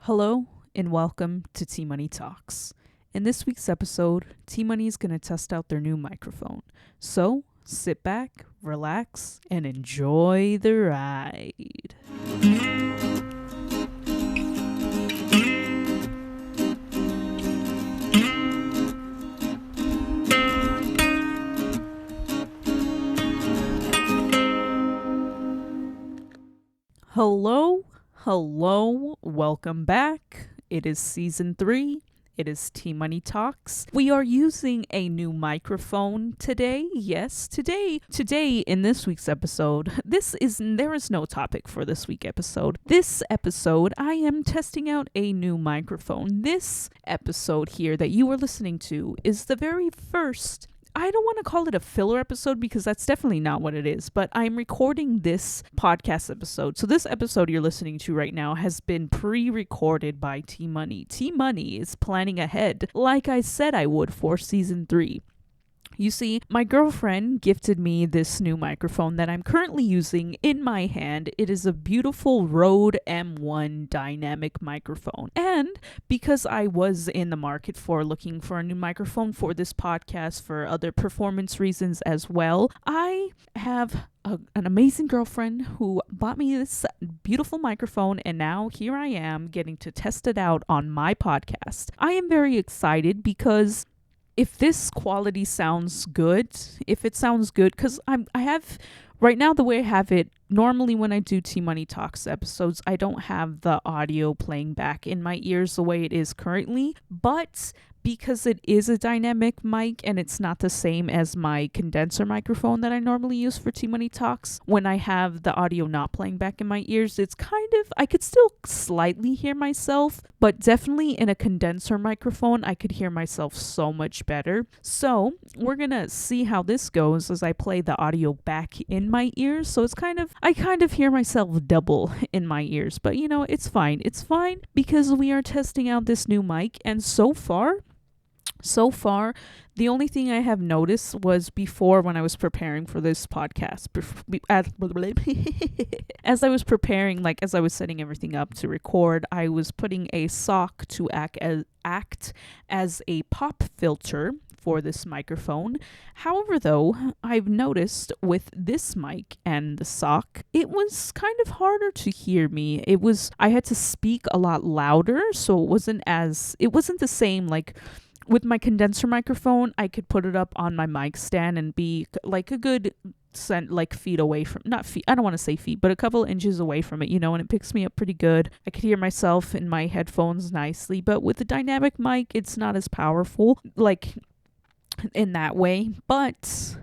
Hello and welcome to T Money Talks. In this week's episode, T Money is going to test out their new microphone. So sit back, relax, and enjoy the ride. Hello, welcome back. It is season 3. It is T Money Talks. We are using a new microphone today. Yes, today in this week's episode, there is no topic for this week episode. This episode, I am testing out a new microphone. This episode here that you are listening to is the very first. I don't want to call it a filler episode because that's definitely not what it is, but I'm recording this podcast episode. So this episode you're listening to right now has been pre-recorded by T Money. T Money is planning ahead, like I said I would for season 3. You see, my girlfriend gifted me this new microphone that I'm currently using in my hand. It is a beautiful Rode M1 dynamic microphone. And because I was in the market for looking for a new microphone for this podcast for other performance reasons as well, I have an amazing girlfriend who bought me this beautiful microphone, and now here I am getting to test it out on my podcast. I am very excited because if this quality sounds good, because I have right now the way I have it. Normally, when I do T Money Talks episodes, I don't have the audio playing back in my ears the way it is currently, but because it is a dynamic mic and it's not the same as my condenser microphone that I normally use for T Money Talks, when I have the audio not playing back in my ears, it's I could still slightly hear myself, but definitely in a condenser microphone, I could hear myself so much better. So we're gonna see how this goes as I play the audio back in my ears. So I kind of hear myself double in my ears, but it's fine. It's fine because we are testing out this new mic, and so far, the only thing I have noticed was before when I was preparing for this podcast, as I was preparing, as I was setting everything up to record, I was putting a sock to act as a pop filter for this microphone. However, though, I've noticed with this mic and the sock, it was kind of harder to hear me. I had to speak a lot louder, so it wasn't the same with my condenser microphone. I could put it up on my mic stand and be a good feet away from, not feet, I don't want to say feet, but a couple inches away from it, and it picks me up pretty good. I could hear myself in my headphones nicely, but with the dynamic mic, it's not as powerful, in that way. But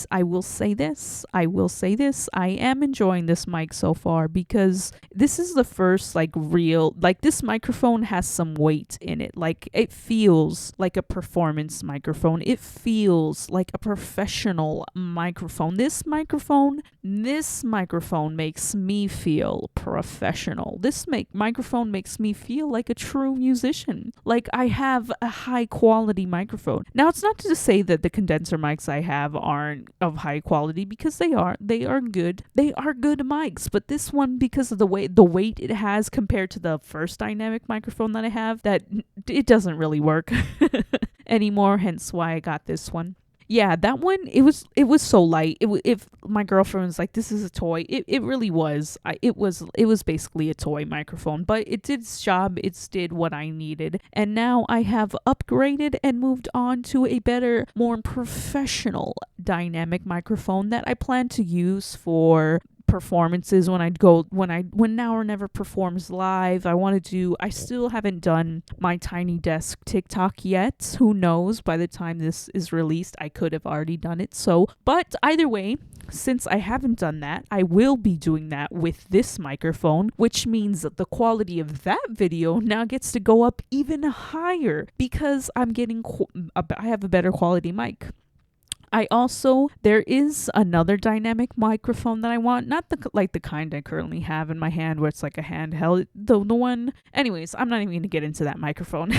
I will say this, I am enjoying this mic so far because this is the first real, this microphone has some weight in it. It feels like a performance microphone. It feels like a professional microphone. This microphone makes me feel professional. This microphone makes me feel like a true musician. I have a high quality microphone. Now, it's not to say that the condenser mics I have aren't of high quality, because they are good. They are good mics, but this one, because of the weight it has compared to the first dynamic microphone that I have, that it doesn't really work anymore, hence why I got this one. Yeah, that one, it was so light. If my girlfriend was like, this is a toy, it really was. It was basically a toy microphone, but it did its job. It did what I needed. And now I have upgraded and moved on to a better, more professional dynamic microphone that I plan to use for performances when Now or Never performs live. I still haven't done my Tiny Desk TikTok yet. Who knows, by the time this is released, I could have already done it. But either way, since I haven't done that, I will be doing that with this microphone, which means that the quality of that video now gets to go up even higher because I have a better quality mic. There is another dynamic microphone that I want, not the kind I currently have in my hand where it's like a handheld, the one. Anyways, I'm not even going to get into that microphone.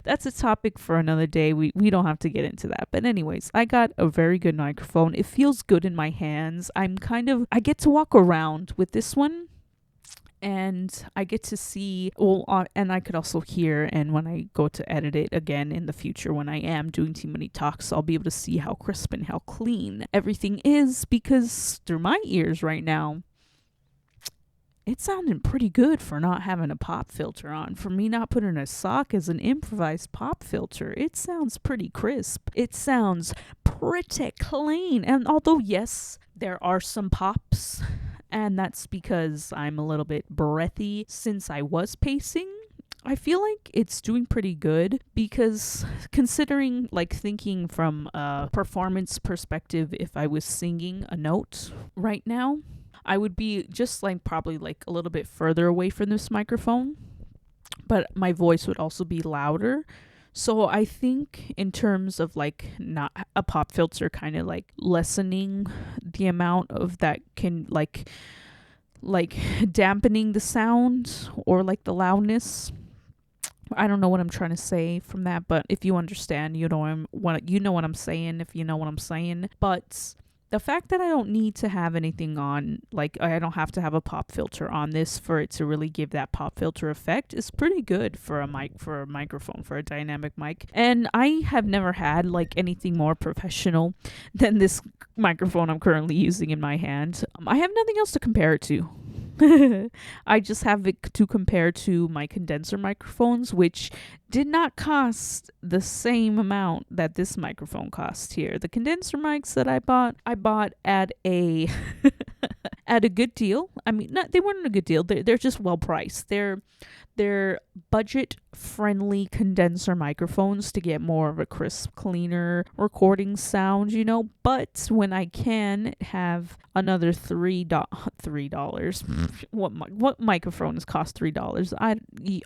That's a topic for another day. We don't have to get into that. But anyways, I got a very good microphone. It feels good in my hands. I get to walk around with this one. and I get to see, and I could also hear, and when I go to edit it again in the future when I am doing Tea Money Talks, I'll be able to see how crisp and how clean everything is, because through my ears right now, it's sounding pretty good for not having a pop filter on. For me not putting a sock as an improvised pop filter, it sounds pretty crisp. It sounds pretty clean. And although, yes, there are some pops, and that's because I'm a little bit breathy since I was pacing, I feel like it's doing pretty good, because considering, like, thinking from a performance perspective, if I was singing a note right now, I would be just like probably like a little bit further away from this microphone, but my voice would also be louder. So I think in terms of like not a pop filter kind of like lessening the amount of that can like dampening the sound or like the loudness. I don't know what I'm trying to say from that, but if you understand, you know what I'm saying, if you know what I'm saying. But the fact that I don't need to have anything on, like I don't have to have a pop filter on this for it to really give that pop filter effect, is pretty good for a microphone, for a dynamic mic. And I have never had like anything more professional than this microphone I'm currently using in my hand. I have nothing else to compare it to. I just have it to compare to my condenser microphones, which did not cost the same amount that this microphone cost here. The condenser mics that I bought at a at a good deal. I mean, they weren't a good deal. They're just well priced. They're budget-friendly condenser microphones to get more of a crisp, cleaner recording sound, you know. But when I can have another $3, what microphones cost $3?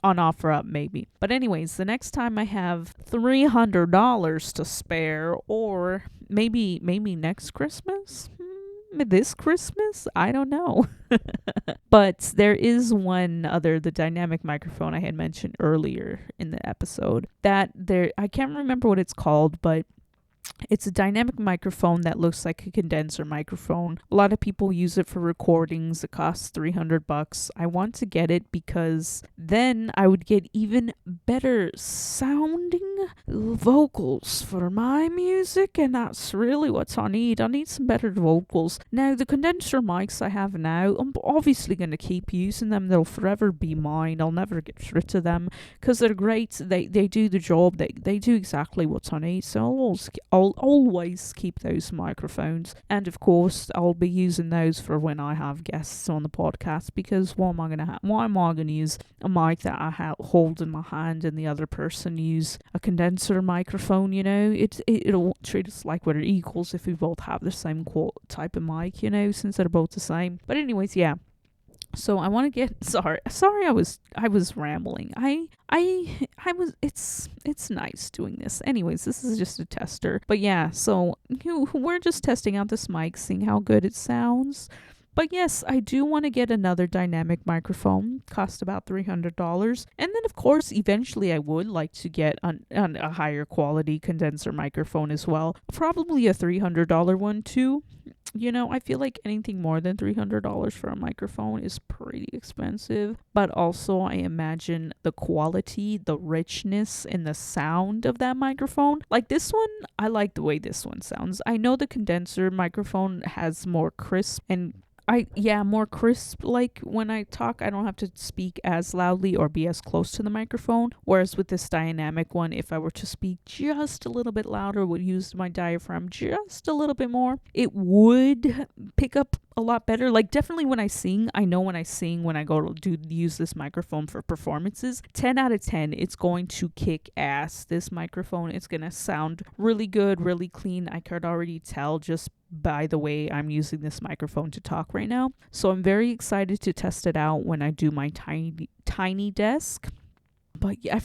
On OfferUp maybe. But anyways, the next time I have $300 to spare, or maybe next Christmas. This Christmas? I don't know. But there is one other, the dynamic microphone I had mentioned earlier in the episode, that I can't remember what it's called, but it's a dynamic microphone that looks like a condenser microphone. A lot of people use it for recordings. It costs $300. I want to get it because then I would get even better sounding vocals for my music, and that's really what I need. I need some better vocals. Now, the condenser mics I have now, I'm obviously going to keep using them. They'll forever be mine. I'll never get rid of them because they're great. They do the job. They do exactly what I need. So I'll always keep those microphones, and of course I'll be using those for when I have guests on the podcast, because why am I gonna use a mic that I hold in my hand and the other person use a condenser microphone? You know, it'll treat us like we're equals if we both have the same type of mic, you know, since they're both the same. But anyways, yeah. So I want to get sorry I was rambling. It's nice doing this. Anyways, this is just a tester. But yeah, so we're just testing out this mic, seeing how good it sounds. But yes, I do want to get another dynamic microphone. Cost about $300. And then of course, eventually I would like to get a higher quality condenser microphone as well. Probably a $300 one too. You know, I feel like anything more than $300 for a microphone is pretty expensive. But also, I imagine the quality, the richness in the sound of that microphone. Like this one, I like the way this one sounds. I know the condenser microphone has more crisp and more crisp. Like when I talk, I don't have to speak as loudly or be as close to the microphone. Whereas with this dynamic one, if I were to speak just a little bit louder, would use my diaphragm just a little bit more, it would pick up a lot better. Like definitely when I sing, I know when I go to use this microphone for performances, 10 out of 10, it's going to kick ass. This microphone, it's going to sound really good, really clean. I could already tell just by the way I'm using this microphone to talk right now. So I'm very excited to test it out when I do my tiny desk. But yeah, I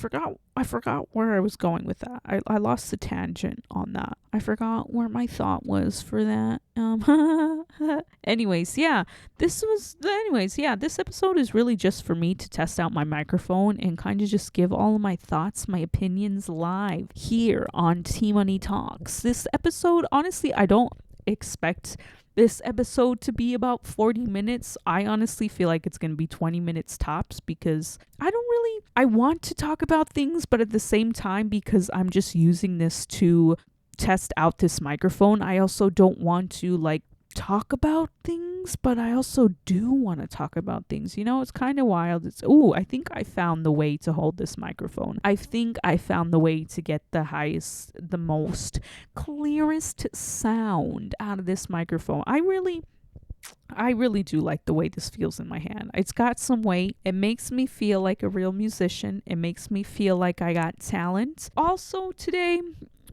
forgot where I was going with that. I lost the tangent on that. I forgot where my thought was for that. Anyways, this episode is really just for me to test out my microphone and kind of just give all of my thoughts, my opinions live here on Tea Money Talks. This episode, honestly, I don't expect this episode to be about 40 minutes. I honestly feel like it's going to be 20 minutes tops because I want to talk about things, but at the same time, because I'm just using this to test out this microphone, I also don't want to like talk about things, but I also do want to talk about things. It's kind of wild. I think I found the way to hold this microphone. I think I found the way to get the most clearest sound out of this microphone. I really do like the way this feels in my hand. It's got some weight. It makes me feel like a real musician. It makes me feel like I got talent. Also,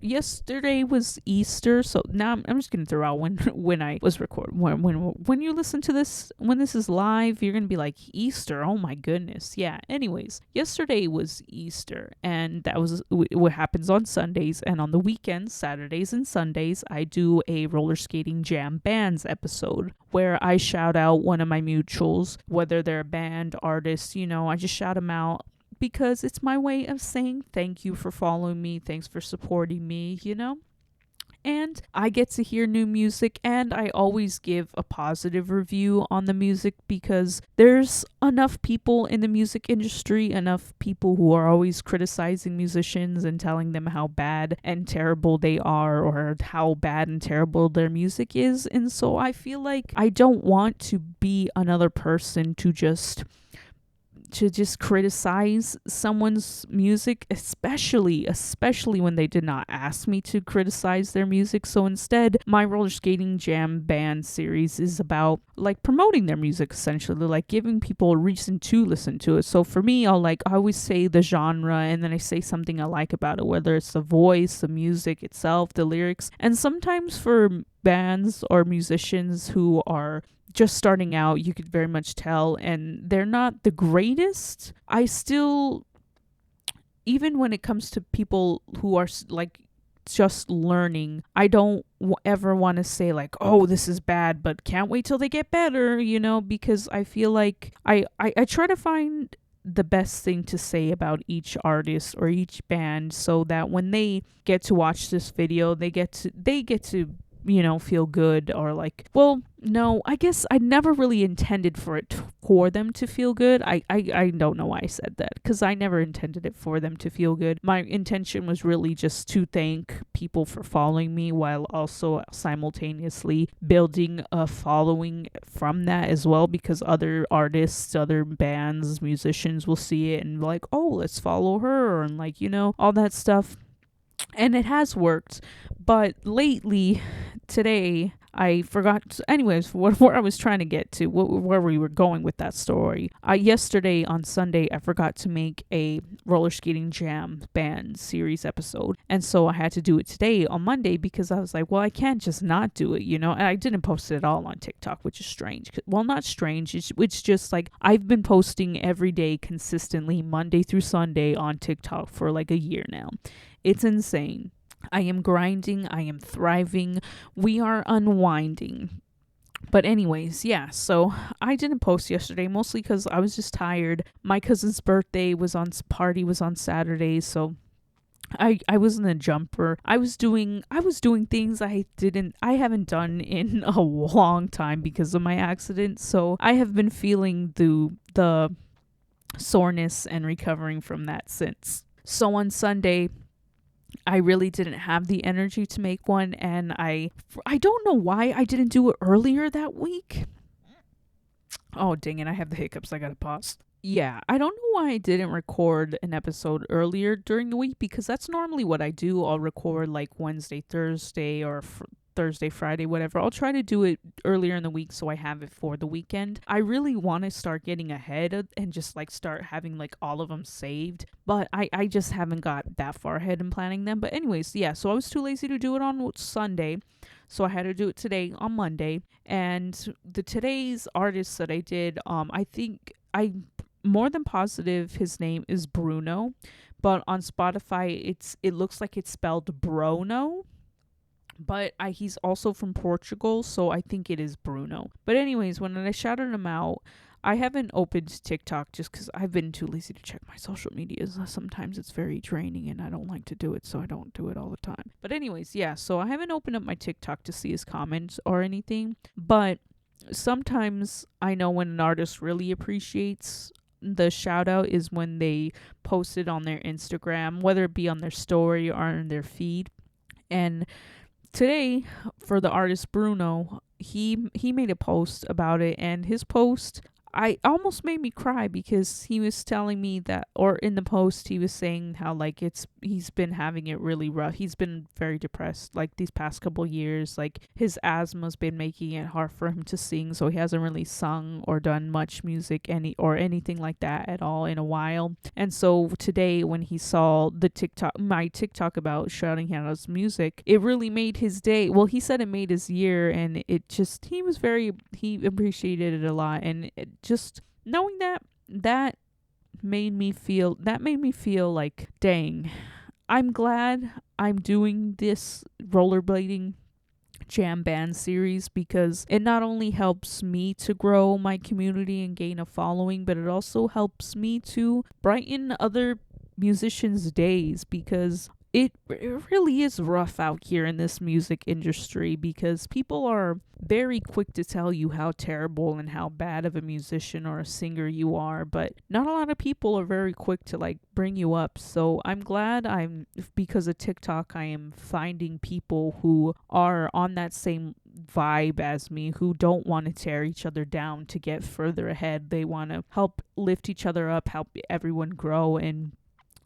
yesterday was Easter, so now I'm just gonna throw out when I was recording. When you listen to this, when this is live, you're gonna be like, Easter, oh my goodness. Yeah, anyways, yesterday was Easter, and that was what happens on Sundays, and on the weekends, Saturdays and Sundays, I do a roller skating jam bands episode where I shout out one of my mutuals, whether they're a band, artist, I just shout them out because it's my way of saying thank you for following me, thanks for supporting me, And I get to hear new music, and I always give a positive review on the music because there's enough people in the music industry, enough people who are always criticizing musicians and telling them how bad and terrible they are or how bad and terrible their music is. And so I feel like I don't want to be another person to just criticize someone's music, especially when they did not ask me to criticize their music. So instead, my roller skating jam band series is about like promoting their music, essentially, like giving people a reason to listen to it. So for me, I always say the genre, and then I say something I like about it, whether it's the voice, the music itself, the lyrics. And sometimes for bands or musicians who are just starting out, you could very much tell, and they're not the greatest. I still, even when it comes to people who are like just learning, I don't ever want to say like, oh, this is bad, but can't wait till they get better, because I feel like I try to find the best thing to say about each artist or each band so that when they get to watch this video, they get to feel good, or like, well, no, I guess I never really intended for them to feel good. I don't know why I said that, because I never intended it for them to feel good. My intention was really just to thank people for following me, while also simultaneously building a following from that as well, because other artists, other bands, musicians will see it and be like, oh, let's follow her, and like, all that stuff. And it has worked, but lately, today, I forgot. Anyways, where I was trying to get to, where we were going with that story. Yesterday on Sunday, I forgot to make a roller skating jam band series episode, and so I had to do it today on Monday because I was like, well, I can't just not do it, And I didn't post it at all on TikTok, which is strange. Well, not strange. It's just like I've been posting every day consistently, Monday through Sunday on TikTok for like a year now. It's insane. I am grinding. I am thriving. We are unwinding. But anyways, yeah, so I didn't post yesterday, mostly because I was just tired. My cousin's birthday party was on Saturday, so I was in a jumper. I was doing things I haven't done in a long time because of my accident. So I have been feeling the soreness and recovering from that since. So on Sunday, I really didn't have the energy to make one, and I don't know why I didn't do it earlier that week. Oh, dang it, I have the hiccups. I gotta pause. Yeah, I don't know why I didn't record an episode earlier during the week, because that's normally what I do. I'll record like Wednesday, Thursday, or Thursday, Friday, whatever. I'll try to do it earlier in the week so I have it for the weekend. I really want to start getting ahead and just like start having like all of them saved, but I just haven't got that far ahead in planning them. But anyways, yeah, so I was too lazy to do it on Sunday, so I had to do it today on Monday. And today's artist that I did, I think I'm more than positive his name is Bruno, but on Spotify it looks like it's spelled Brono. But he's also from Portugal, so I think it is Bruno. But anyways, when I shouted him out, I haven't opened TikTok just because I've been too lazy to check my social medias. Sometimes it's very draining and I don't like to do it, so I don't do it all the time. But anyways, yeah, so I haven't opened up my TikTok to see his comments or anything, but sometimes I know when an artist really appreciates the shout out is when they post it on their Instagram, whether it be on their story or on their feed. And today, for the artist Bruno, he made a post about it, and his post, I almost made me cry because he was telling me that, or in the post he was saying how like he's been having it really rough. He's been very depressed like these past couple years. Like his asthma's been making it hard for him to sing, so he hasn't really sung or done much music anything like that at all in a while. And so today when he saw my TikTok about shouting out his music, it really made his day. Well, he said it made his year, and he appreciated it a lot, and just knowing that made me feel like, dang, I'm glad I'm doing this rollerblading jam band series, because it not only helps me to grow my community and gain a following, but it also helps me to brighten other musicians' days, because it really is rough out here in this music industry, because people are very quick to tell you how terrible and how bad of a musician or a singer you are, but not a lot of people are very quick to like bring you up. So I'm glad because of TikTok, I am finding people who are on that same vibe as me, who don't want to tear each other down to get further ahead. They want to help lift each other up, help everyone grow, and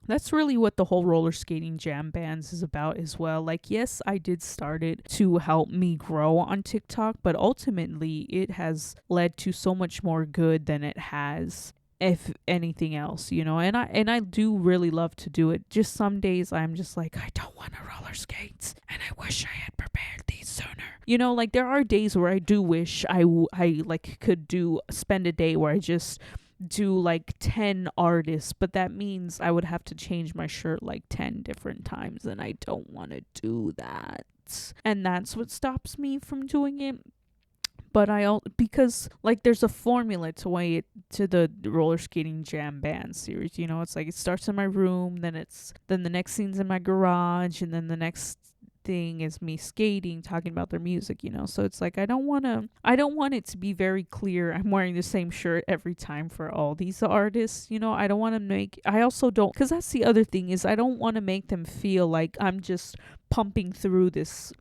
that's really what the whole roller skating jam bands is about as well. Like, yes, I did start it to help me grow on TikTok, but ultimately it has led to so much more good than it has, if anything else, and I do really love to do it. Just some days I'm just like, I don't want to roller skate and I wish I had prepared these sooner. Like there are days where I do wish I like could spend a day where I just do like 10 artists, but that means I would have to change my shirt like 10 different times, and I don't want to do that. And that's what stops me from doing it. But because like there's a formula to the roller skating jam band series, it's like it starts in my room, then the next scene's in my garage, and then the next thing is me skating, talking about their music, so it's like I don't want it to be very clear I'm wearing the same shirt every time for all these artists. I don't want to I also don't, because that's the other thing, is I don't want to make them feel like I'm just pumping through these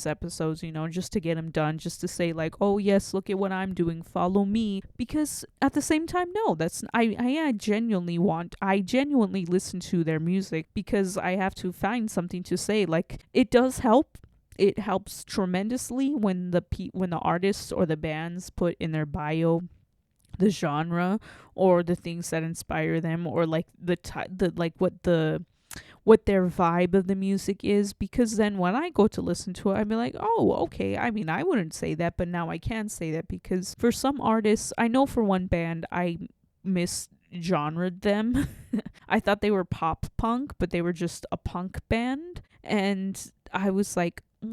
episodes, just to get them done, just to say like, oh yes, look at what I'm doing, follow me. Because at the same time, no, that's I genuinely listen to their music because I have to find something to say. Like, it does help. It helps tremendously when the artists or the bands put in their bio the genre or the things that inspire them, or like what their vibe of the music is, because then when I go to listen to it, I'd be like, oh, okay, I mean, I wouldn't say that, but now I can say that, because for some artists, I know for one band, I misgenred them. I thought they were pop punk, but they were just a punk band, and I was like, I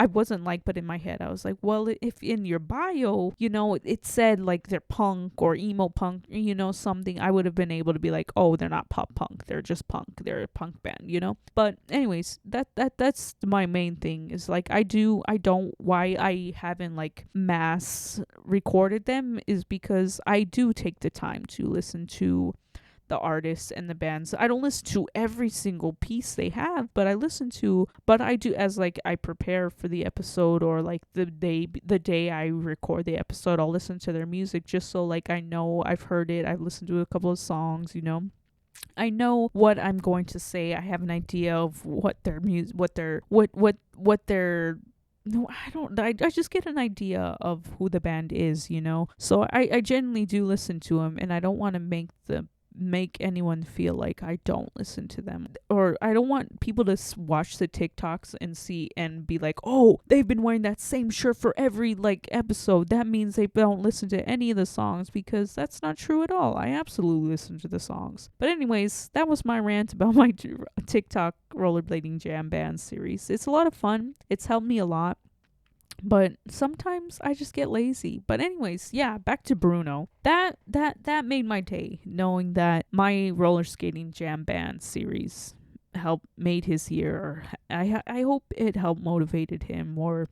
wasn't like, but in my head I was like, well, if in your bio, it said like they're punk or emo punk, something, I would have been able to be like, oh, they're not pop punk, they're just punk, they're a punk band, But anyways, that's my main thing, is like why I haven't like mass recorded them is because I do take the time to listen to the artists and the bands. I don't listen to every single piece they have, but I do, as like I prepare for the episode, or like the day I record the episode, I'll listen to their music just so like I know I've heard it, I've listened to a couple of songs, I know what I'm going to say. I have an idea of what their music, what their no, I don't. I just get an idea of who the band is, So I genuinely do listen to them, and I don't want to make anyone feel like I don't listen to them, or I don't want people to watch the TikToks and see and be like, oh, they've been wearing that same shirt for every like episode, that means they don't listen to any of the songs, because that's not true at all. I absolutely listen to the songs. But anyways, that was my rant about my TikTok rollerblading jam band series. It's a lot of fun. It's helped me a lot. But sometimes I just get lazy. But anyways, yeah, back to Bruno. That made my day, knowing that my roller skating jam band series helped made his year. I hope it helped motivated him, or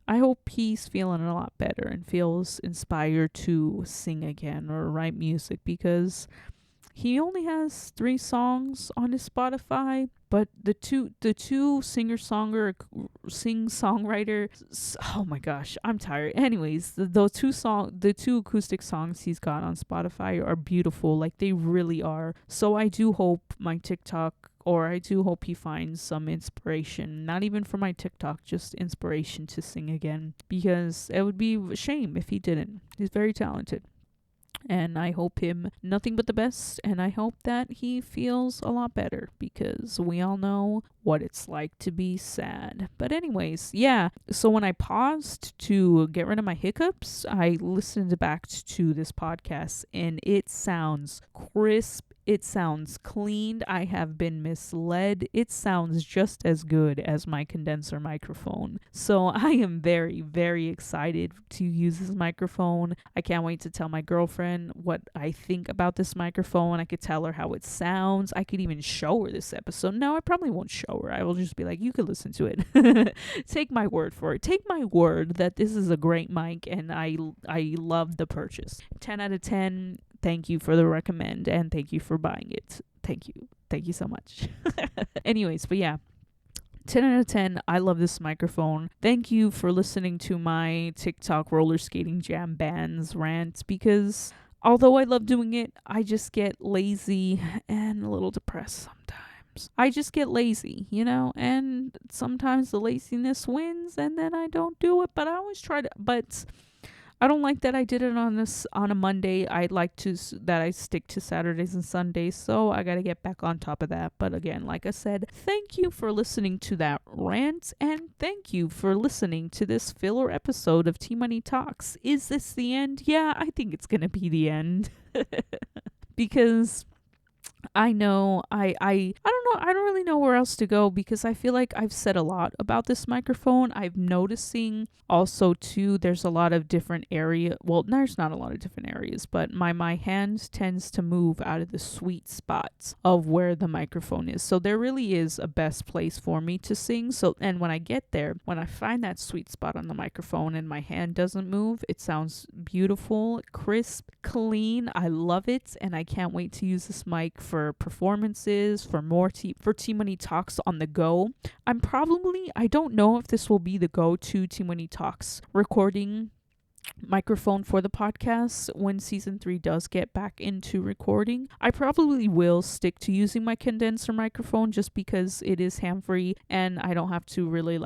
I hope he's feeling a lot better and feels inspired to sing again or write music, because he only has 3 songs on his Spotify, but the two sing-songwriter, oh my gosh, I'm tired. Anyways, the two acoustic songs he's got on Spotify are beautiful, like they really are. So I do hope my TikTok, or I do hope he finds some inspiration, not even for my TikTok, just inspiration to sing again, because it would be a shame if he didn't. He's very talented. And I hope him nothing but the best, and I hope that he feels a lot better, because we all know what it's like to be sad. But anyways, yeah, so when I paused to get rid of my hiccups, I listened back to this podcast, and it sounds crisp. It sounds clean. I have been misled. It sounds just as good as my condenser microphone. So I am very, very excited to use this microphone. I can't wait to tell my girlfriend what I think about this microphone. I could tell her how it sounds. I could even show her this episode. No, I probably won't show her. I will just be like, you could listen to it. Take my word for it. Take my word that this is a great mic, and I love the purchase. 10 out of 10. Thank you for the recommend, and thank you for buying it. Thank you. Thank you so much. Anyways, but yeah, 10 out of 10. I love this microphone. Thank you for listening to my TikTok roller skating jam bands rant, because although I love doing it, I just get lazy and a little depressed sometimes. I just get lazy, and sometimes the laziness wins, and then I don't do it, but I always try to, but I don't like that I did it on a Monday. I'd like that I stick to Saturdays and Sundays, so I got to get back on top of that. But again, like I said, thank you for listening to that rant, and thank you for listening to this filler episode of T Money Talks. Is this the end? Yeah, I think it's going to be the end. Because I know I don't know, I don't really know where else to go, because I feel like I've said a lot about this microphone. I'm noticing also too, there's a lot of different there's not a lot of different areas, but my hand tends to move out of the sweet spots of where the microphone is. So there really is a best place for me to sing. So, and when I get there, when I find that sweet spot on the microphone and my hand doesn't move, it sounds beautiful, crisp, clean. I love it, and I can't wait to use this mic for performances, for T Money Talks on the go. I don't know if this will be the go-to T Money Talks recording microphone for the podcast when season 3 does get back into recording. I probably will stick to using my condenser microphone, just because it is ham-free and I don't have to really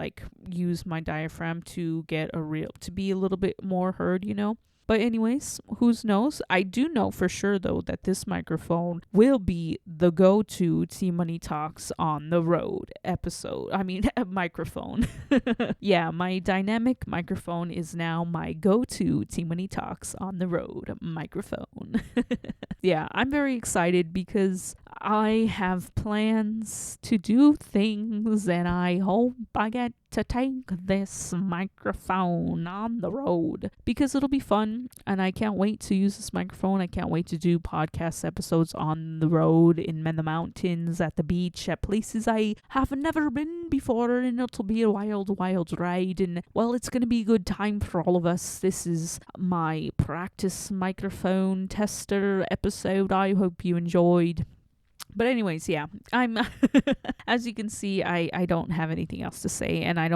use my diaphragm to be a little bit more heard. But anyways, who knows? I do know for sure, though, that this microphone will be the go-to T Money Talks on the road microphone. Yeah, my dynamic microphone is now my go-to T Money Talks on the road microphone. Yeah, I'm very excited because I have plans to do things, and I hope I get to take this microphone on the road, because it'll be fun, and I can't wait to use this microphone. I can't wait to do podcast episodes on the road, in the mountains, at the beach, at places I have never been before, and it'll be a wild, wild ride, and well, it's gonna be a good time for all of us. This is my practice microphone tester episode. I hope you enjoyed. But anyways, yeah, I'm, as you can see, I don't have anything else to say, and I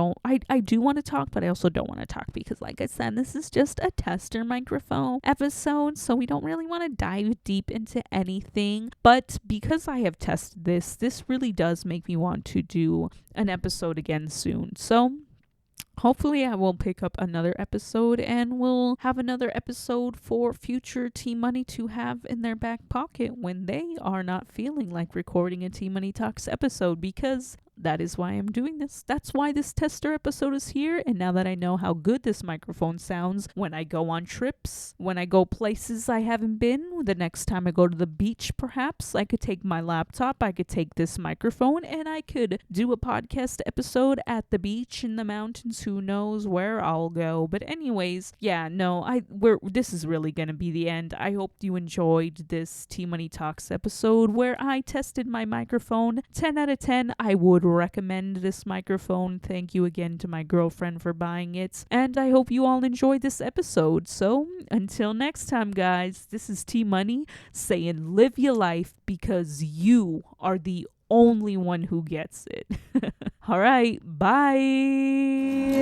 do want to talk, but I also don't want to talk, because like I said, this is just a tester microphone episode, so we don't really want to dive deep into anything. But because I have tested this really does make me want to do an episode again soon. So hopefully I will pick up another episode, and we'll have another episode for future T Money to have in their back pocket when they are not feeling like recording a T Money Talks episode, because that is why I'm doing this. That's why this tester episode is here. And now that I know how good this microphone sounds when I go on trips, when I go places I haven't been, the next time I go to the beach, perhaps I could take my laptop, I could take this microphone, and I could do a podcast episode at the beach, in the mountains. Who knows where I'll go? But anyways, yeah, no, this is really gonna be the end. I hope you enjoyed this T Money Talks episode where I tested my microphone. 10 out of 10. I would recommend this microphone. Thank you again to my girlfriend for buying it. And I hope you all enjoyed this episode. So until next time, guys, this is T Money saying live your life because you are the only one who gets it. All right, bye.